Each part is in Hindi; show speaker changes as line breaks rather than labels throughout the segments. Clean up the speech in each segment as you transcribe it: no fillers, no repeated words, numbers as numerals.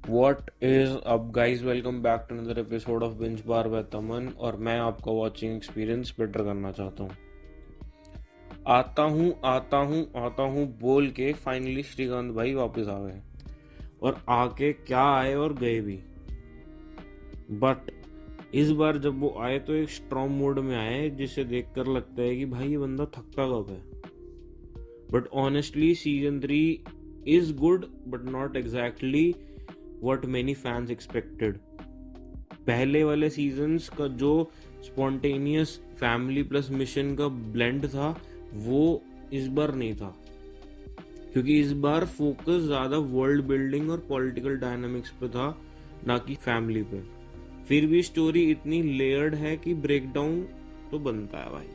What is up guys, welcome back to another episode of binge bar by Taman. और मैं आपका वॉचिंग एक्सपीरियंस बेटर करना चाहता हूँ। आता हूँ बोल के फाइनली श्रीकांत भाई वापस आ गए। और आके क्या आए और गए भी। बट इस बार जब वो आए तो एक स्ट्रॉन्ग मोड में आए जिसे देखकर लगता है कि भाई ये बंदा थकता कब है। But honestly season 3 is good but not exactly what many fans expected। पहले वाले सीजन्स का जो स्पॉन्टेनियस फैमिली प्लस मिशन का ब्लेंड था वो इस बार नहीं था, क्योंकि इस बार फोकस ज्यादा वर्ल्ड बिल्डिंग और पॉलिटिकल डायनामिक्स पे था, ना कि फैमिली पे। फिर भी स्टोरी इतनी लेयर्ड है कि ब्रेकडाउन तो बनता है भाई।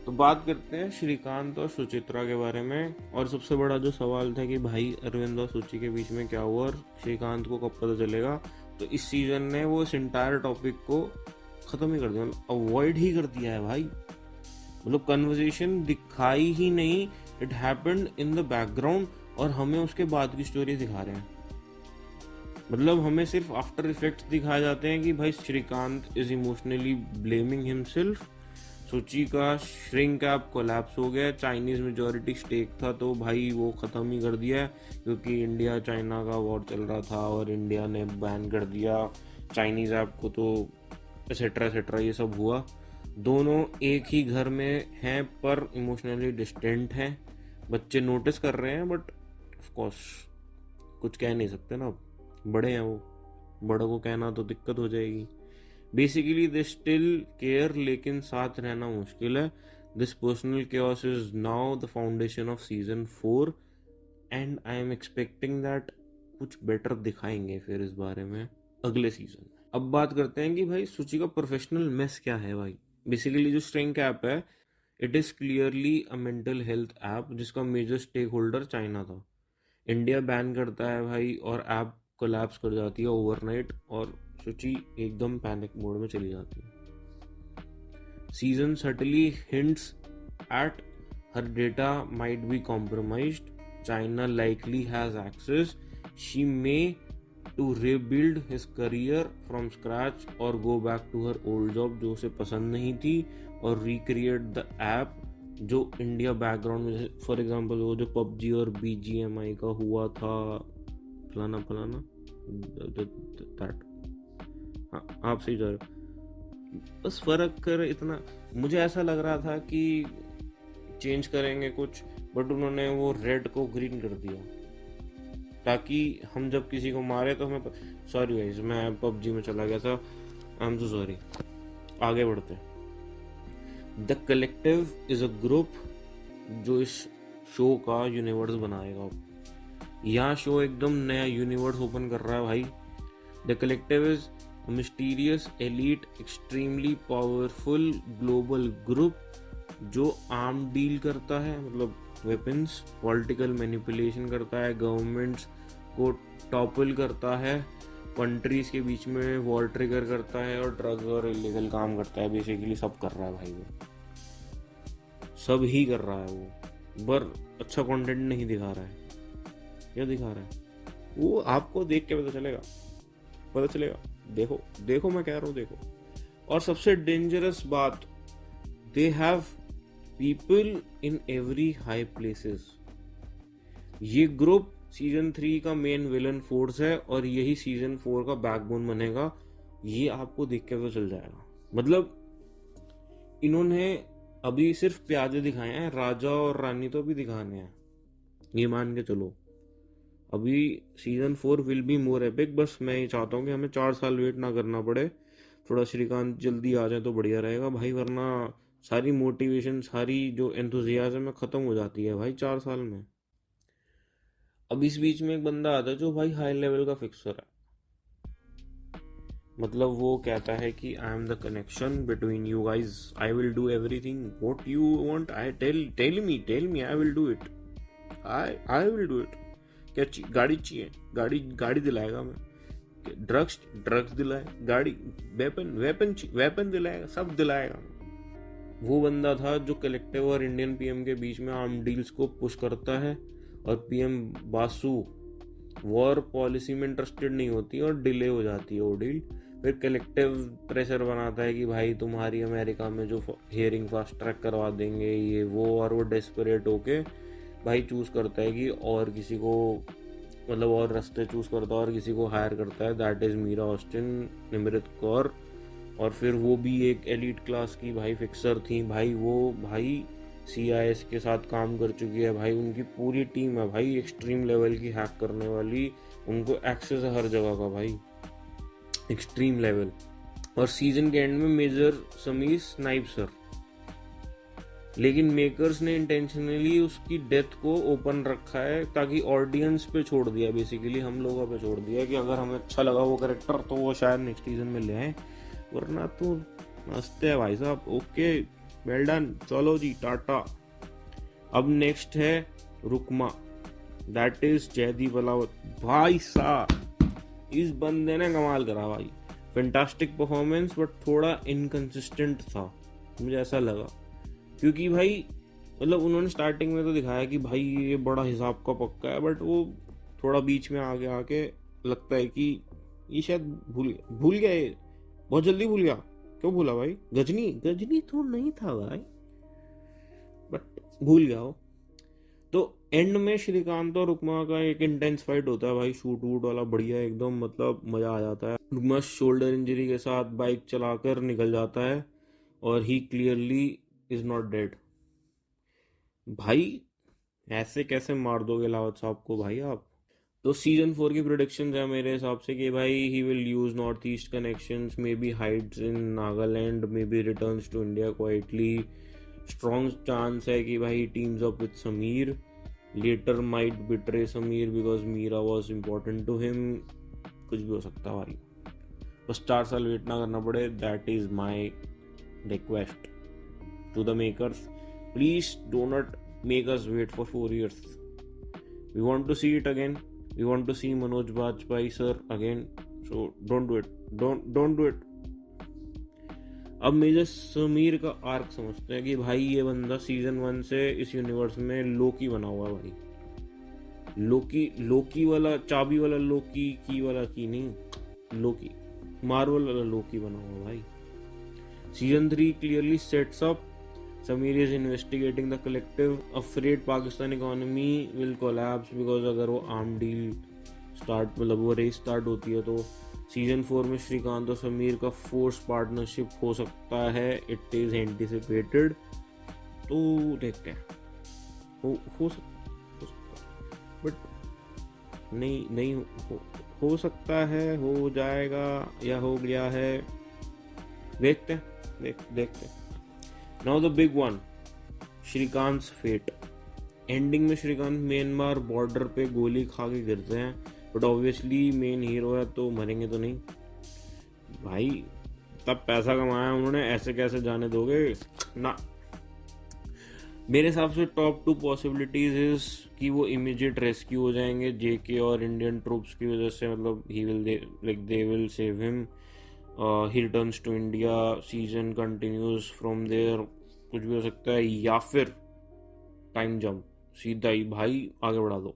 तो बात करते हैं श्रीकांत और सुचित्रा के बारे में। और सबसे बड़ा जो सवाल था कि भाई अरविंद और सुचि के बीच में क्या हुआ और श्रीकांत को कब पता चलेगा, तो इस सीजन ने वो इस इंटायर टॉपिक को खत्म ही कर दिया, मतलब अवॉइड ही कर दिया है भाई। मतलब कन्वर्सेशन दिखाई ही नहीं, it happened in the background और हमें उसके बाद की स्टोरी दिखा रहे हैं। मतलब हमें सिर्फ आफ्टर इफेक्ट्स दिखाए जाते हैं कि भाई Srikant is emotionally blaming himself, Suchi का श्रिंक ऐप कोलैप्स हो गया, चाइनीज मेजोरिटी स्टेक था तो भाई वो ख़त्म ही कर दिया है, क्योंकि इंडिया चाइना का वॉर चल रहा था और इंडिया ने बैन कर दिया चाइनीज ऐप को, तो एसेट्रा एसेट्रा ये सब हुआ। दोनों एक ही घर में हैं पर इमोशनली डिस्टेंट हैं। बच्चे नोटिस कर रहे हैं बट ऑफ कोर्स कुछ कह नहीं सकते ना, बड़े हैं वो, बड़ों को कहना तो दिक्कत हो जाएगी। बेसिकली दे स्टिल केयर, लेकिन साथ रहना मुश्किल है। This personal chaos is now the foundation off season 4 and I am expecting that कुछ बेटर दिखाएंगे फिर इस बारे में अगले सीजन में। अब बात करते हैं कि भाई सुचि का प्रोफेशनल मेस क्या है भाई। बेसिकली जो स्ट्रिंग ऐप है it is clearly a mental health app जिसका मेजर स्टेक होल्डर चाइना था। इंडिया बैन करता है भाई और ऐप कोलैप्स कर जाती है ओवरनाइट और सुचि एकदम पैनिक मोड में चली जाती है। Season subtly hints at her data might be compromised, China likely has access, she may to rebuild his career from scratch और go back to her old job जो उसे पसंद नहीं थी, और recreate the app जो इंडिया बैकग्राउंड में, फॉर एग्जांपल वो जो पबजी और BGMI का हुआ था फलाना फलाना दैट। हाँ आप सही जा रहे हो, बस फर्क कर इतना। मुझे ऐसा लग रहा था कि चेंज करेंगे कुछ, बट उन्होंने वो रेड को ग्रीन कर दिया ताकि हम जब किसी को मारे तो हमें सॉरी गाइस मैं पबजी में चला गया था, आई एम सो सॉरी। आगे बढ़ते हैं। The collective is a group जो इस शो का यूनिवर्स बनाएगा। यहाँ शो एकदम नया यूनिवर्स ओपन कर रहा है भाई। The collective is a mysterious elite extremely powerful global group जो आर्म डील करता है, मतलब वेपन्स, पॉलिटिकल मैनिपुलेशन करता है, गवर्नमेंट्स को टॉपल करता है, कंट्रीज के बीच में वॉर ट्रिगर करता है और ड्रग्स और इलीगल काम करता है। बेसिकली सब कर रहा है भाई, वो सब ही कर रहा है वो, पर अच्छा कंटेंट नहीं दिखा रहा है। क्या दिखा रहा है वो आपको देख के पता चलेगा। देखो मैं कह रहा हूँ देखो। और सबसे डेंजरस बात, they have people in every high places. ये ग्रुप सीजन 3 का मेन विलन फोर्स है और यही सीजन 4 का बैकबोन बनेगा, ये आपको देख के तो चल जाएगा। मतलब इन्होंने अभी सिर्फ प्यादे दिखाए हैं, राजा और रानी तो अभी दिखाने हैं, ये मान के चलो। अभी season 4 will be more epic. बस मैं ये चाहता हूँ कि हमें 4 साल वेट ना करना पड़े, थोड़ा श्रीकांत जल्दी आ जाए तो बढ़िया रहेगा भाई, वरना सारी मोटिवेशन सारी जो एंथुजियाज्म खत्म हो जाती है भाई 4 साल में। अब इस बीच में एक बंदा आता है जो भाई हाई लेवल का फिक्सर है, मतलब वो कहता है कि I am the connection between you guys, I will do everything what you want, I tell me I will do it, I will do it. क्या गाड़ी चाहिए, गाड़ी दिलाएगा मैं, ड्रग्स दिलाए, गाड़ी वेपन दिलाएगा, सब दिलाएगा। वो बंदा था जो कलेक्टिव और इंडियन पीएम के बीच में आर्म डील्स को पुश करता है, और पीएम बासु वॉर पॉलिसी में इंटरेस्टेड नहीं होती और डिले हो जाती है वो डील। फिर कलेक्टिव प्रेशर बनाता है कि भाई तुम्हारी अमेरिका में जो हियरिंग फास्ट ट्रैक करवा देंगे ये वो, और वो डेस्परेट होके भाई चूज़ करता है कि और किसी को, मतलब और रास्ते चूज़ करता है और किसी को हायर करता है। That is Meera Austin, Nimrat Kaur. और फिर वो भी एक एलिट क्लास की भाई फिक्सर थी भाई, वो भाई CIS के साथ काम कर चुकी है भाई, उनकी पूरी टीम है भाई एक्सट्रीम लेवल की हैक करने वाली, उनको एक्सेस है हर जगह का भाई, एक्सट्रीम लेवल। और सीजन के एंड में मेजर समीर स्नाइप्सर, लेकिन मेकर्स ने इंटेंशनली उसकी डेथ को ओपन रखा है ताकि ऑडियंस पे छोड़ दिया, बेसिकली हम लोगों पे छोड़ दिया कि अगर हमें अच्छा लगा वो कैरेक्टर तो वो शायद नेक्स्ट सीजन में ले आए, वरना तो मस्त है भाई साहब। ओके, वेल डन, चलो जी टाटा। अब नेक्स्ट है रुकमा, दैट इज जयदीप अलावत। भाई साहब इस बंदे ने कमाल करा भाई, फैंटास्टिक परफॉर्मेंस, बट थोड़ा इनकंसिस्टेंट था मुझे ऐसा लगा, क्योंकि भाई मतलब उन्होंने स्टार्टिंग में तो दिखाया कि भाई ये बड़ा हिसाब का पक्का है, बट वो थोड़ा बीच में आगे आके लगता है कि ये शायद भूल गया, ये बहुत जल्दी भूल गया। क्यों भूला भाई? गजनी तो नहीं था भाई, बट भूल गया हो। तो एंड में श्रीकांत और रुकमा का एक इंटेंस फाइट होता है भाई, शूट वूट वाला बढ़िया एकदम, मतलब मजा आ जाता है। रुकमा शोल्डर इंजरी के साथ बाइक चलाकर निकल जाता है और ही क्लियरली इज नॉट डेड। भाई ऐसे कैसे मार दोगे लावत साहब को भाई आप? तो सीजन 4 की प्रोडिक्शन है मेरे हिसाब से कि भाई he will use north east connections, may be hides in Nagaland, may be returns to India quietly. Strong chance है कि भाई teams up with Sameer, later might betray Sameer because Meera was important to him. कुछ भी हो सकता है भाई, बस 4 साल वेट ना करना पड़े, that is my request to the makers. Please do not make us wait for 4 years. We want to see it again. We want to see Manoj Bajpayee sir again. So don't do it. Don't do it. अब मेजर समीर का आर्क समझते हैं कि भाई ये बंदा सीजन 1 से इस यूनिवर्स में लोकी बना हुआ है भाई। लोकी वाला, चाबी वाला लोकी, की वाला की नहीं, लोकी, मार्वल वाला लोकी बना हुआ भाई। Season 3 clearly sets up Samir is investigating the collective, afraid Pakistan economy will collapse because अगर वो आर्म डील स्टार्ट, मतलब वो रेस स्टार्ट होती है तो सीजन 4 में श्रीकांत और समीर का फोर्स पार्टनरशिप हो सकता है, इट इज एंटिसिपेटेड। तो देखते हैं, हो सकता बट नहीं हो सकता है, हो जाएगा या हो गया है, देखते हैं। Now the big one, Srikant fate. Ending में श्रीकांत म्यांमार बॉर्डर पे गोली खा के गिरते हैं, बट ऑब्वियसली मेन हीरो है तो मरेंगे तो नहीं भाई, तब पैसा कमाया उन्होंने, ऐसे कैसे जाने दोगे ना। मेरे हिसाब से टॉप 2 पॉसिबिलिटीज इज कि वो इमीडिएट रेस्क्यू हो जाएंगे जेके और इंडियन ट्रूप्स की वजह से, मतलब they will save him, he returns to India, season continues from there, कुछ भी हो सकता है, या फिर टाइम जंप सीधा ही भाई आगे बढ़ा दो।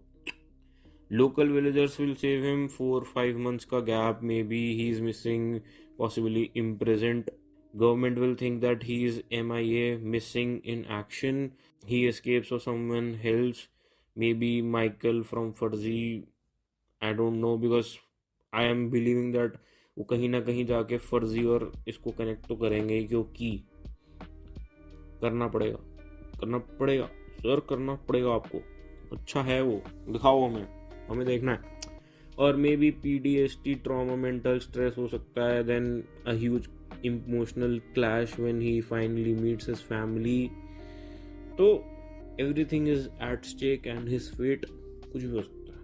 Local villagers will save him, 4-5 months का gap, maybe he is missing, possibly imprisoned. Government will think that he is MIA, missing in action, he escapes और someone helps, maybe Michael from Farzi, I don't know, because I am believing that वो कहीं ना कहीं जाके फर्जी और इसको कनेक्ट तो करेंगे, क्योंकि करना पड़ेगा सर, करना पड़ेगा आपको। अच्छा है वो, दिखाओ हमें देखना है। और maybe PTSD, trauma, mental stress हो सकता है, then a huge emotional clash when he finally meets his family. तो everything is at stake and his fate, कुछ भी हो सकता है।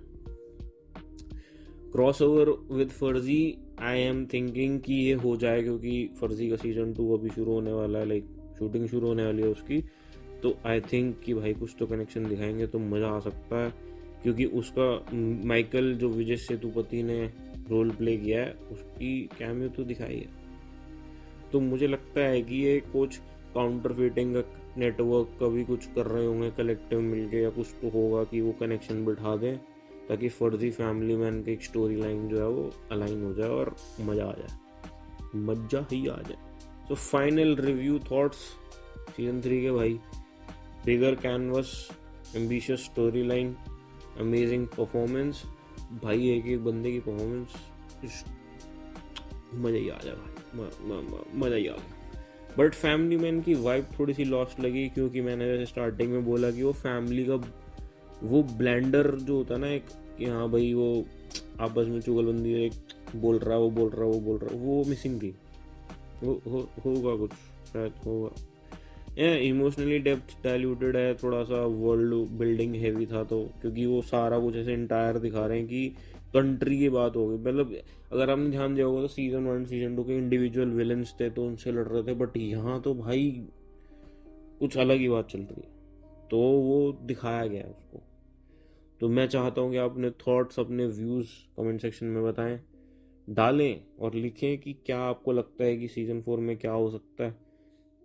क्रॉसओवर विद फर्जी, आई एम थिंकिंग कि ये हो जाए, क्योंकि फर्जी का सीजन 2 अभी शुरू होने वाला है, लाइक शूटिंग शुरू होने वाली है उसकी, तो आई थिंक कि भाई कुछ तो कनेक्शन दिखाएंगे तो मज़ा आ सकता है, क्योंकि उसका माइकल जो विजय सेतुपति ने रोल प्ले किया है उसकी कैमियो तो दिखाई है। तो मुझे लगता है कि ये कुछ काउंटरफिटिंग नेटवर्क का भी कुछ कर रहे होंगे कलेक्टिव मिलके, या कुछ तो होगा कि वो कनेक्शन बिठा दें ताकि फर्जी फैमिली मैन की एक स्टोरी लाइन जो है वो अलाइन हो जाए और मज़ा आ जाए, मज़ा ही आ जाए। So final review thoughts season 3 के भाई, bigger canvas, ambitious story line, amazing performance. भाई एक एक बंदे की परफॉर्मेंस मज़ा ही आ जाए भाई, मज़ा ही आ गया। बट फैमिली मैन की वाइब थोड़ी सी लॉस्ट लगी, क्योंकि मैंने जैसे स्टार्टिंग में बोला कि वो फैमिली का वो ब्लेंडर जो होता है ना एक, कि हाँ भाई वो आपस में चुगलबंदी, एक बोल रहा वो बोल रहा वो बोल रहा, वो मिसिंग थी। होगा कुछ, शायद होगा। इमोशनली डेप्थ डाइल्यूटेड है थोड़ा सा, वर्ल्ड बिल्डिंग हैवी था तो, क्योंकि वो सारा कुछ ऐसे इंटायर दिखा रहे हैं कि कंट्री की बात हो गई। मतलब अगर आपने ध्यान दिया होगा तो सीजन 1 सीजन 2 के इंडिविजुअल विलन्स थे तो उनसे लड़ रहे थे, बट यहाँ तो भाई कुछ अलग ही बात चल रही है, तो वो दिखाया गया है उसको। तो मैं चाहता हूँ कि आप अपने थॉट्स, अपने व्यूज़ कमेंट सेक्शन में बताएं, डालें और लिखें कि क्या आपको लगता है कि सीज़न 4 में क्या हो सकता है,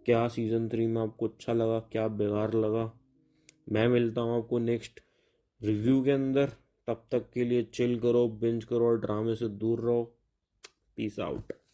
क्या सीज़न 3 में आपको अच्छा लगा, क्या बेकार लगा। मैं मिलता हूँ आपको नेक्स्ट रिव्यू के अंदर। तब तक के लिए चिल करो, बिंज करो और ड्रामे से दूर रहो। Peace out.